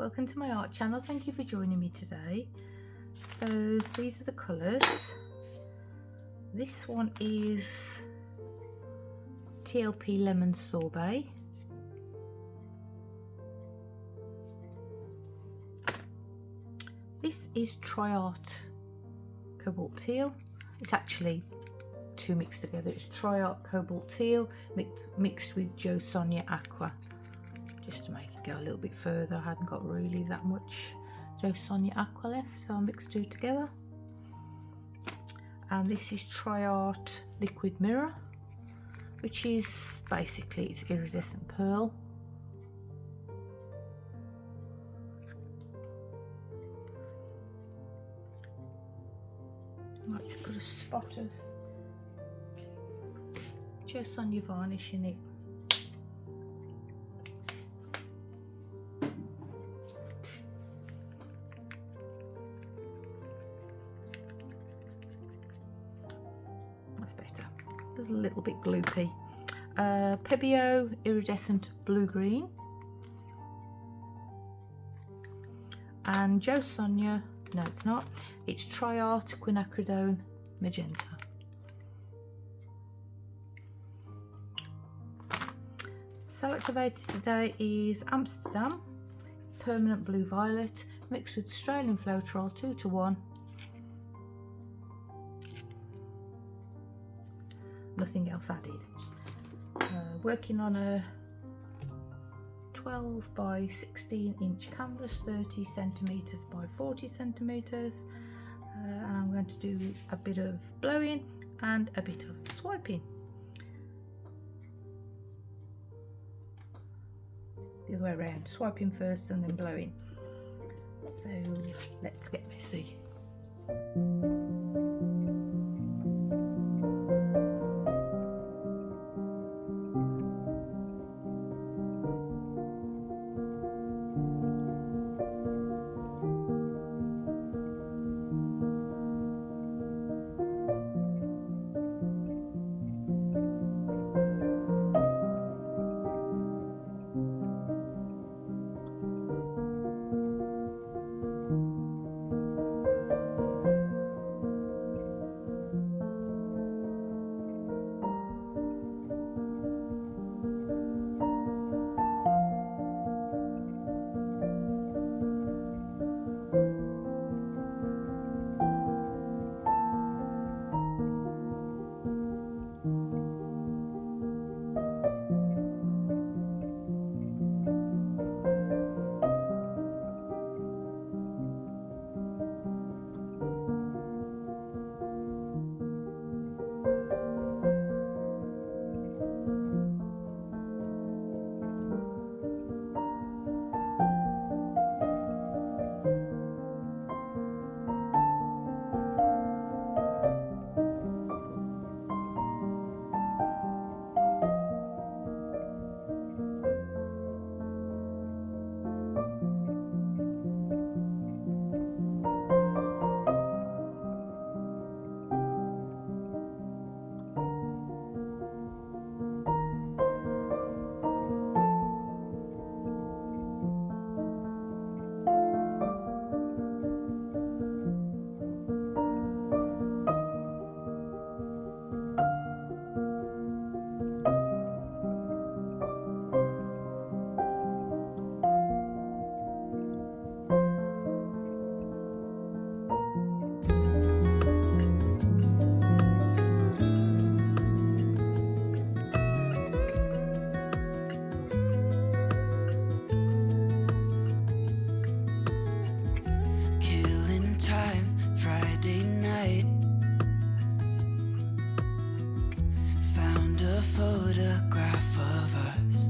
welcome to my art channel. Thank you for joining me today. So these are the colours. This one is TLP Lemon Sorbet. This is Triart Cobalt Teal. It's actually two mixed together. It's Triart Cobalt Teal mixed with Jo Sonja Aqua, just to make it go a little bit further. I hadn't got really that much Jo Sonja Aqua left, so I mixed two together. And this is Triart Liquid Mirror, which is basically it's iridescent pearl. Might just put a spot of Jo Sonja varnish in it. That's better. There's a little bit gloopy. Pebeo Iridescent Blue Green. And Jo Sonja, no it's not, it's Triart Quinacridone Magenta. Cell activated today is Amsterdam Permanent Blue Violet mixed with Australian Floetrol 2:1. Nothing else added. Working on a 12 by 16 inch canvas, 30 centimeters by 40 centimeters, and I'm going to do a bit of blowing and a bit of swiping. The other way around, swiping first and then blowing. So let's get messy. Photograph of us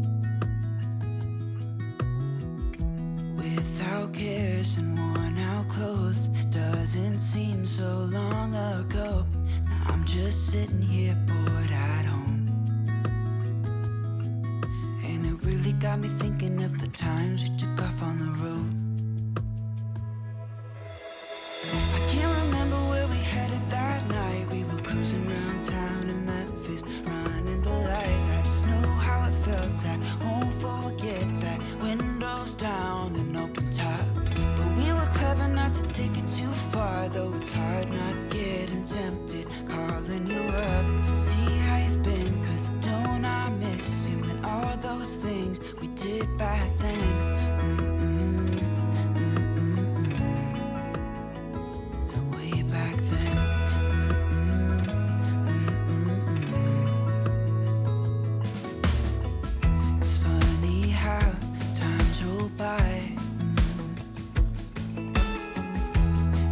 without cares and worn out clothes. Doesn't seem so long ago. Now I'm just sitting here bored at home, and it really got me thinking of the times we took off on the road. I can't remember where we headed that night. We were cruising around town in Memphis, running the lights. I just know how it felt. I won't forget that. Windows down and open top. far, though it's hard not getting tempted. Calling you up to see how you've been, 'cause don't I miss you and all those things we did back then. Way back then. It's funny how times roll by.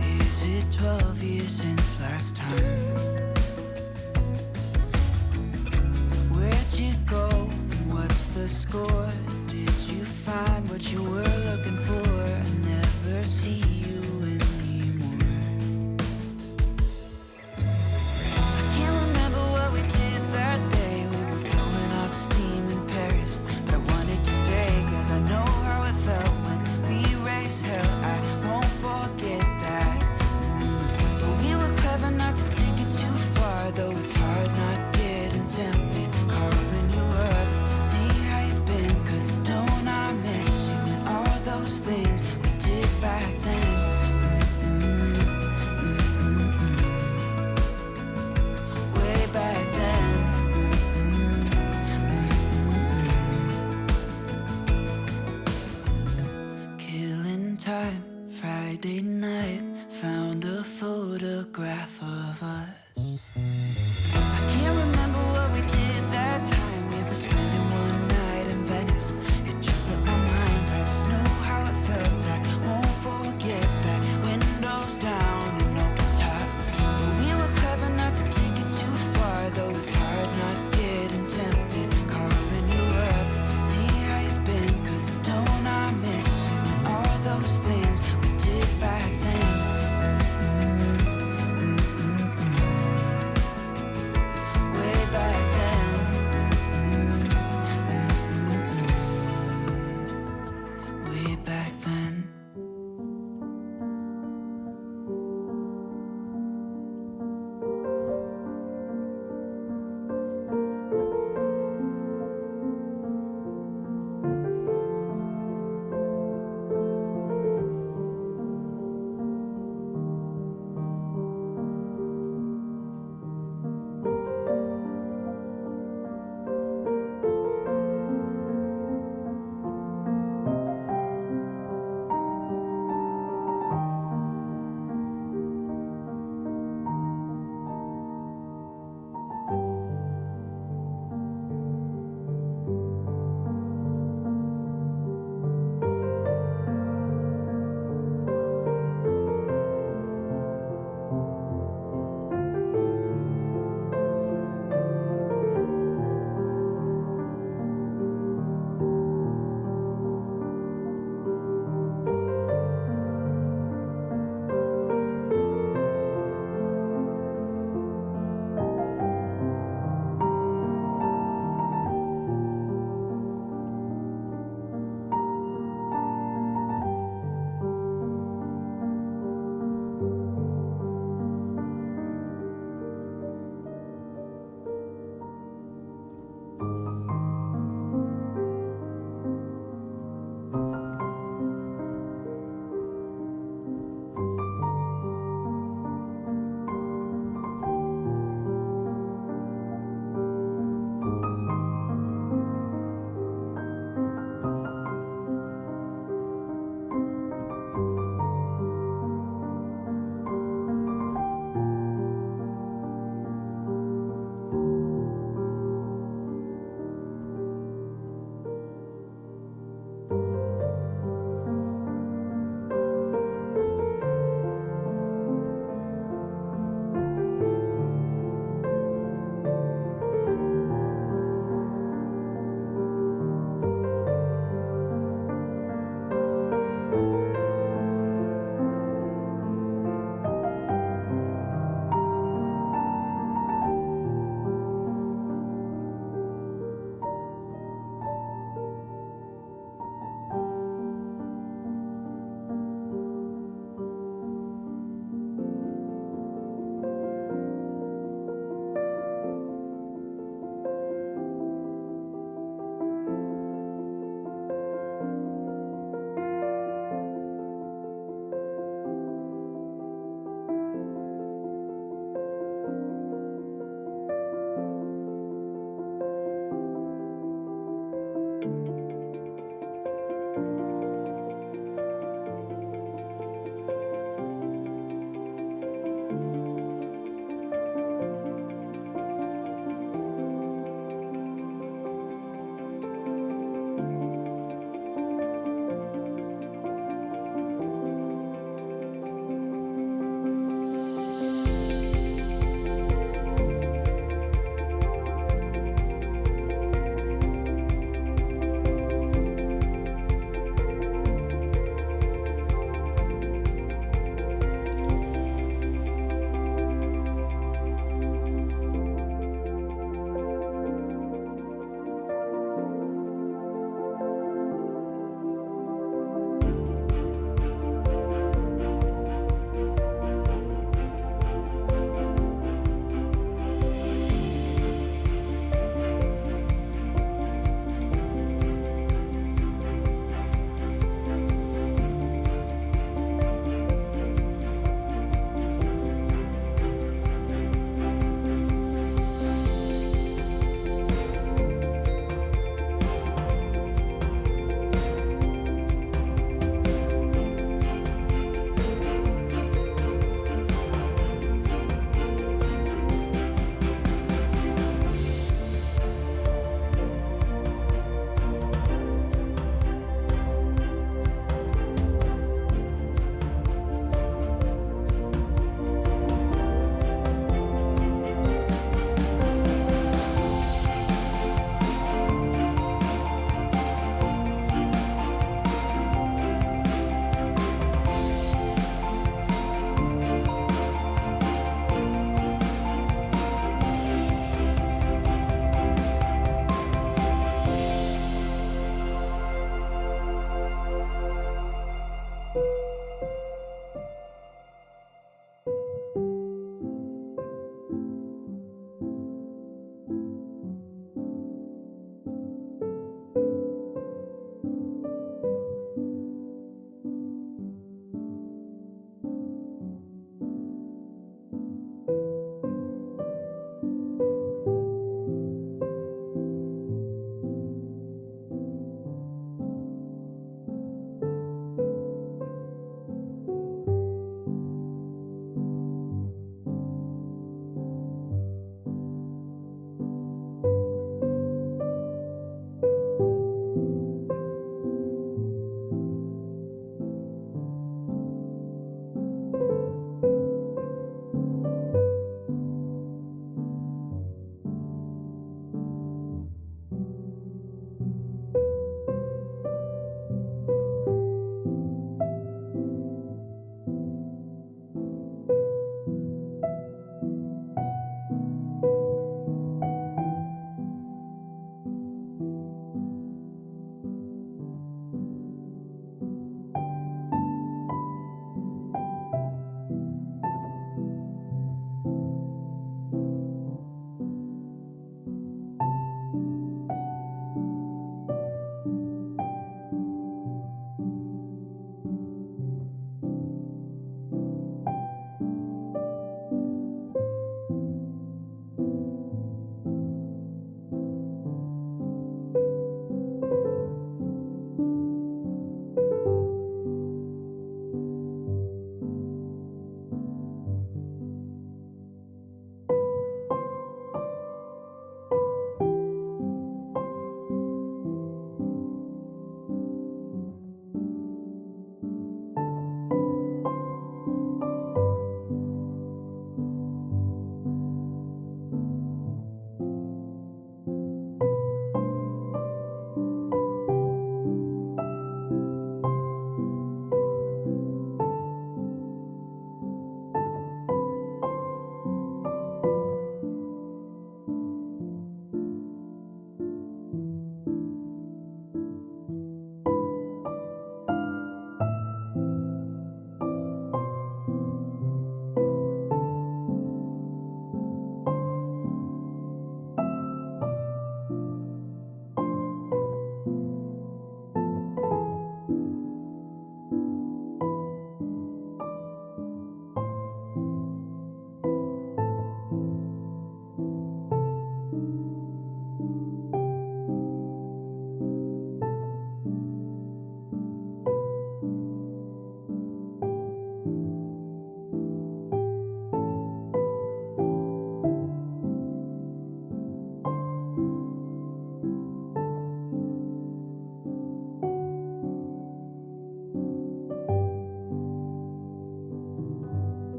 Is it 12 years since last time? Where'd you go? What's the score? Did you find what you were looking for? I never see you anymore. I can't remember what we did that day. We were blowing off steam in Paris, but I wanted to stay, 'cause I know how it felt when we raised hell. I won't forget that. But we were clever not to take it too far, though it's hard not getting tempted. Calling you up to see how you've been, 'cause don't I miss you and all those things we did back then. Way back then. Killing time, Friday night, found a photograph of us. I can't remember what we did that time. We were spending one night in Venice. It just slipped my mind. I just know how it felt. I won't forget that. Windows down and open top. But we were clever not to take it too far, though it's hard not getting tempted. Calling you up to see how you've been, 'cause don't I miss you and all those things we did back then.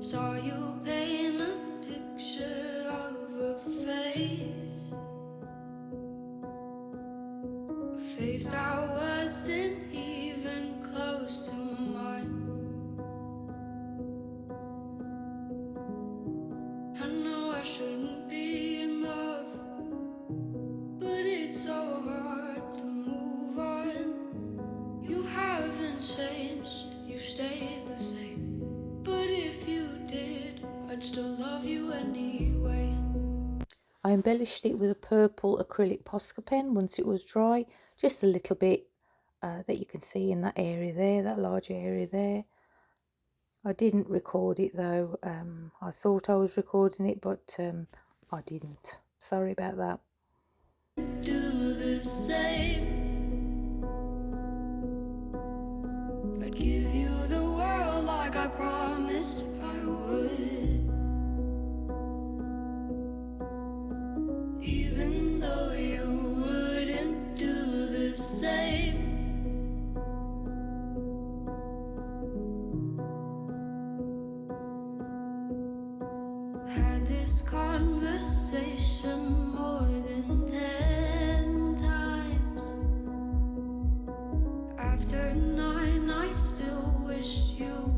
Saw you paint a picture of a face, a face that wasn't even close to mine. I know I shouldn't be in love, but it's so hard to move on. You haven't changed, you stayed the same. But if you did, I'd still love you anyway. I embellished it with a purple acrylic Posca pen once it was dry, just a little bit that you can see in that area there, that large area there. I didn't record it though. I thought I was recording it, but I didn't. Sorry about that. Do the same. I'd give you the world like I promised I would, even though you wouldn't do the same. Had this conversation more than 10 times. After 9, I still wish you